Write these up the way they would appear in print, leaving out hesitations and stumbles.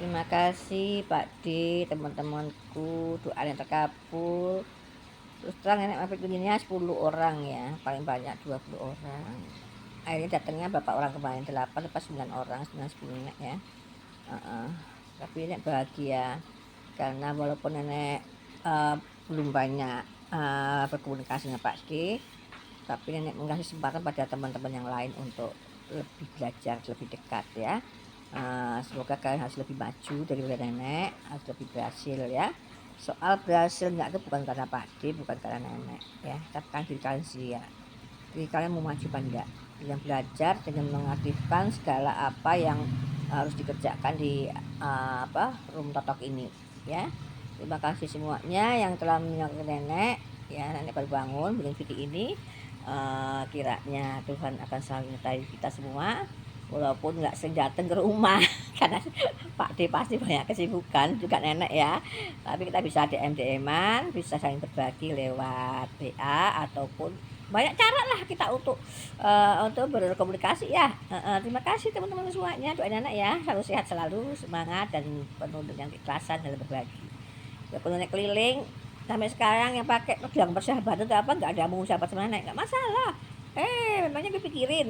Terima kasih Pak D, teman-temanku, doanya terkabul. Terus terang nenek mampir begininya 10 orang ya, paling banyak 20 orang. Akhirnya datangnya berapa orang kemarin, 8 atau 9 orang, 9 10 nenek ya. Uh-uh. Tapi nenek bahagia karena walaupun nenek belum banyak berkomunikasi dengan Pak D, tapi nenek mengasih kesempatan pada teman-teman yang lain untuk lebih belajar lebih dekat ya. Semoga kalian harus lebih maju daripada nenek, harus lebih berhasil ya. Soal berhasil enggak itu bukan karena Pak D, bukan karena nenek ya, tapi kan diri kalian sendiri ya. Diri kalian mau maju apa enggak? Dengan belajar, dengan mengaktifkan segala apa yang harus dikerjakan di room totok ini ya. Terima kasih semuanya yang telah menyokong nenek ya. Nenek baru bangun bikin video ini. Kiranya Tuhan akan selalu menyertai kita semua walaupun nggak sering datang ke rumah karena Pak D pasti banyak kesibukan juga nenek ya, tapi kita bisa DM-an, bisa saling berbagi lewat WA ataupun banyak cara lah kita untuk berkomunikasi ya. Terima kasih teman-teman semuanya, doain nenek ya selalu sehat, selalu semangat dan penuh dengan keikhlasan dalam berbagi. Walaupun nenek keliling sampai sekarang yang pakai bilang persahabatan itu apa, nggak ada mau sahabat sama nenek, nggak masalah. Memangnya gue pikirin.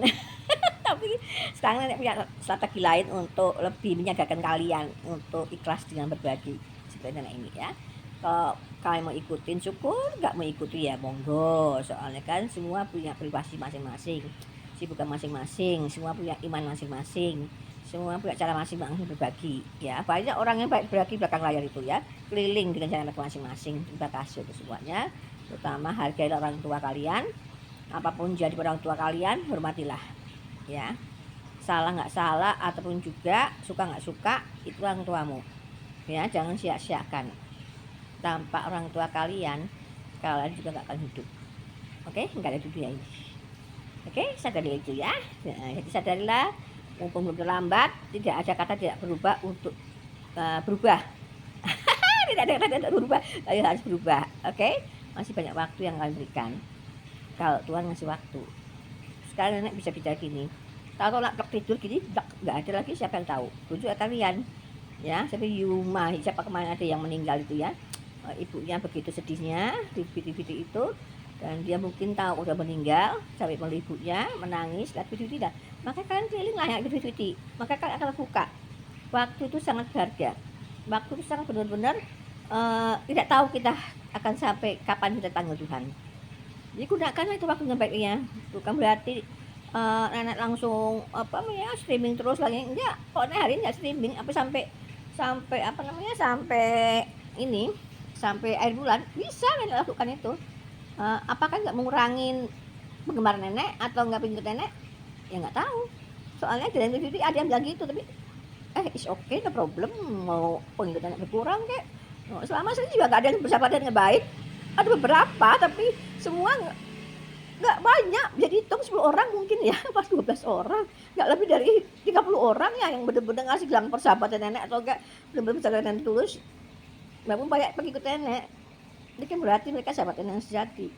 Tapi sekarang nenek punya strategi lain untuk lebih menyadarkan kalian untuk ikhlas dengan berbagi seperti nenek ini ya. Kalau kalian mau ikutin syukur, nggak mau ikuti ya monggo, soalnya kan semua punya privasi masing-masing, sibukan masing-masing, semua punya iman masing-masing, semua punya cara masing-masing berbagi ya. Banyak orang yang baik berbagi belakang layar itu ya, keliling dengan cara mereka masing-masing. Terima kasih untuk semuanya, terutama hargai orang tua kalian, apapun jadi orang tua kalian, hormatilah ya. Salah nggak salah ataupun juga suka nggak suka itu orang tuamu ya, jangan sia-siakan. Tanpa orang tua kalian, kalian juga nggak akan hidup. Oke, nggak ada dunia ini. Oke, sadari itu ya. Nah, jadi sadarilah, mumpung belum terlambat, tidak ada kata tidak berubah untuk berubah. Tidak ada kata tidak berubah, tapi harus berubah. Oke, masih banyak waktu yang kalian berikan. Kalau Tuhan ngasih waktu, sekarang nenek bisa bicara gini, kalau nak tidur gini nggak ada lagi, siapa yang tahu? Tujuh kalian ya, seperti Yuma, siapa kemarin ada yang meninggal itu ya, ibunya begitu sedihnya di video itu, dan dia mungkin tahu udah meninggal sampai meliputnya ibunya menangis lihat video tidak, maka kalian keliling lah yang video, maka kalian akan buka. Waktu itu sangat berharga, waktu itu sangat benar-benar tidak tahu kita akan sampai kapan kita tanggal Tuhan. Jadi gunakan itu waktunya baiknya, bukan berarti nenek langsung streaming terus lagi, enggak. Kok nenek hari ini enggak streaming sampai sampai ini, sampai akhir bulan, bisa nenek lakukan itu. Apakah nggak mengurangin penggemar nenek atau nggak pengikut nenek? Ya nggak tahu. Soalnya dalam video ada yang bilang gitu, tapi is okay, no problem, mau pengikut nenek berkurang kek. Selama saya juga nggak ada yang bersahabat dengan baik. Ada beberapa, tapi semua nggak banyak. Jadi hitung 10 orang mungkin ya, pas 12 orang, nggak lebih dari 30 orang ya yang benar-benar ngasih gelang persahabatan nenek atau enggak benar-benar persahabatan nenek tulus. Walaupun banyak pengikut nenek, ini kan berarti mereka sahabat nenek yang sejati.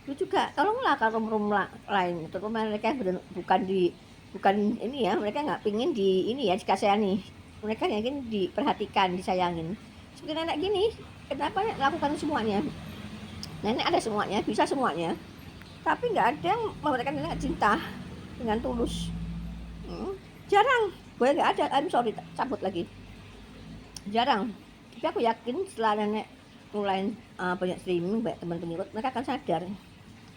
Itu juga tolonglah kalau rum lain, terutama mereka bukan ini ya, mereka nggak pingin di ini ya dikasihani, mereka yakin diperhatikan, disayangin. Seperti nenek gini, kenapa lakukan semuanya? Nenek ada semuanya, bisa semuanya, tapi nggak ada yang memberikan nenek cinta dengan tulus. Jarang, gue nggak ada, I'm sorry, cabut lagi. Jarang, tapi aku yakin setelah nenek mulai banyak streaming, banyak teman pengikut, mereka akan sadar.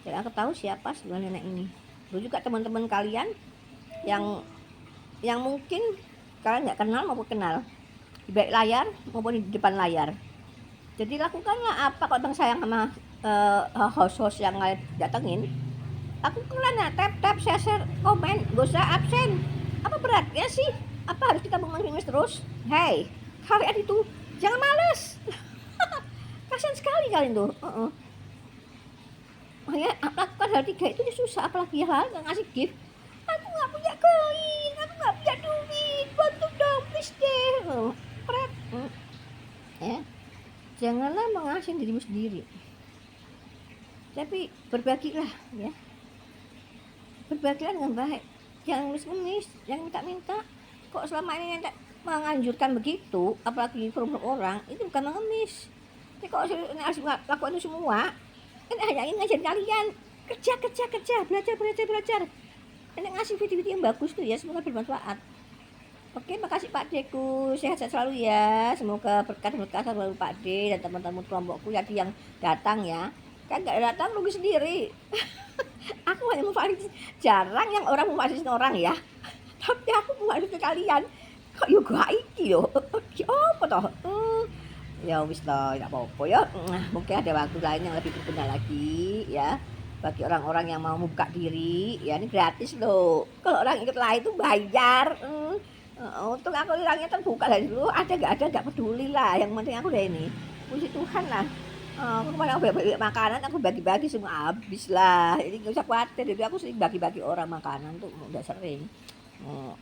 Dan aku tahu siapa sebenarnya nenek ini. Lalu juga teman-teman kalian yang mungkin kalian nggak kenal maupun kenal, di balik layar maupun di depan layar. Jadi lakukanlah apa kalau bang sayang sama host-host yang kalian datengin. Lakukanlah, tap, share, komen, gak usah absen. Apa beratnya sih? Apa harus kita mengimis terus? Hey, kalian itu jangan males. Kasian sekali kalian tuh. Makanya lakukan hal 3 itu susah, apalagi hal ngasih gift. Aku nggak punya koin, aku nggak punya duit, bantu dong please deh. Ya, janganlah mengasih dirimu sendiri, tapi berbagilah ya, berbagilah dengan baik, jangan ngemis-ngemis, jangan minta-minta. Kok selama ini menganjurkan begitu, apalagi kerumunan orang, itu bukan mengemis. Tapi kalau ini harus lakukan itu semua, kan hanya ingin ngajarin kalian kerja, kerja, kerja, belajar, belajar, belajar. Ini ngasih video-video yang bagus tuh ya, semoga bermanfaat. Oke, makasih Pak Deku, sehat-sehat selalu ya. Semoga berkah-berkah selalu Pak D dan teman-teman kelompokku tadi yang datang ya. Kan nggak datang rugi sendiri. Aku hanya memfasilitasi, jarang yang orang memfasilitasi orang ya. Tapi aku memfasilitasi kalian. Kok yo gak iki yo. Ki apa toh? Ya wis lah, enggak apa-apa ya. Mungkin ada waktu lain yang lebih berguna lagi ya. Bagi orang-orang yang mau membuka diri, ya ini gratis loh. Kalau orang ikut lain itu bayar. Untung aku orangnya terbuka dari dulu, ada nggak ada nggak peduli lah, yang penting aku udah ini puji Tuhan lah. Aku kemarin aku bagi makanan, aku bagi-bagi semua habis lah, ini nggak usah khawatir, jadi aku sering bagi-bagi orang makanan tuh udah sering.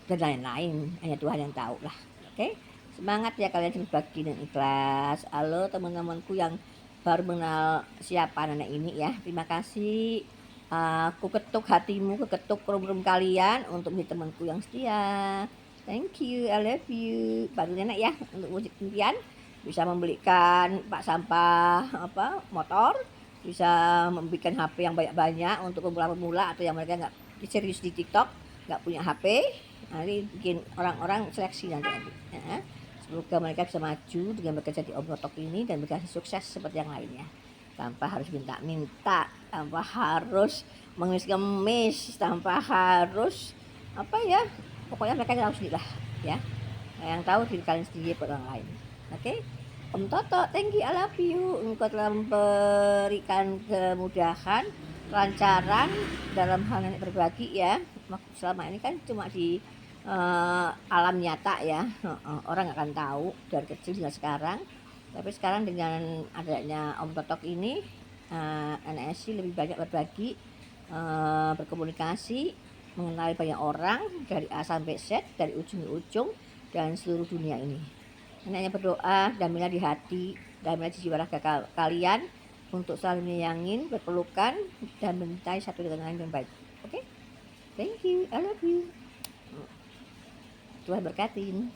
Dan lain-lain, hanya Tuhan yang tahu lah. Oke, semangat ya kalian berbagi dan ikhlas. Halo teman-temanku yang baru mengenal siapa nenek ini ya, terima kasih. Aku ketuk hatimu, ketuk problem kalian untuk menjadi temanku yang setia. Thank you, I love you. Bantu nenek ya untuk wujud impian. Bisa membelikan pak sampah motor, bisa memberikan HP yang banyak-banyak untuk pemula-pemula atau yang mereka nggak serius di TikTok, nggak punya HP. Nanti bikin orang-orang seleksi nanti. Ya. Semoga mereka bisa maju dengan bekerja di Om Totok ini dan berkasih sukses seperti yang lainnya. Tanpa harus minta-minta, tanpa harus mengemis-ngemis, tanpa harus pokoknya mereka tahu sendiri lah ya, yang tahu diri kalian sendiri buat orang lain. Oke, Om Toto, thank you, I love you. Engkau telah memberikan kemudahan, kelancaran dalam hal nenek berbagi ya. Selama ini kan cuma di alam nyata ya, orang akan tahu dari kecil hingga sekarang. Tapi sekarang dengan adanya Om Totok ini, NSC lebih banyak berbagi, berkomunikasi, mengenali banyak orang dari A sampai Z, dari ujung ke ujung dan seluruh dunia ini. Neneknya berdoa, damailah di hati, damailah di jiwa raga kalian untuk saling menyayangin, berpelukan dan mencintai satu dengan lain dengan baik. Oke? Thank you, I love you. Tuhan berkatin.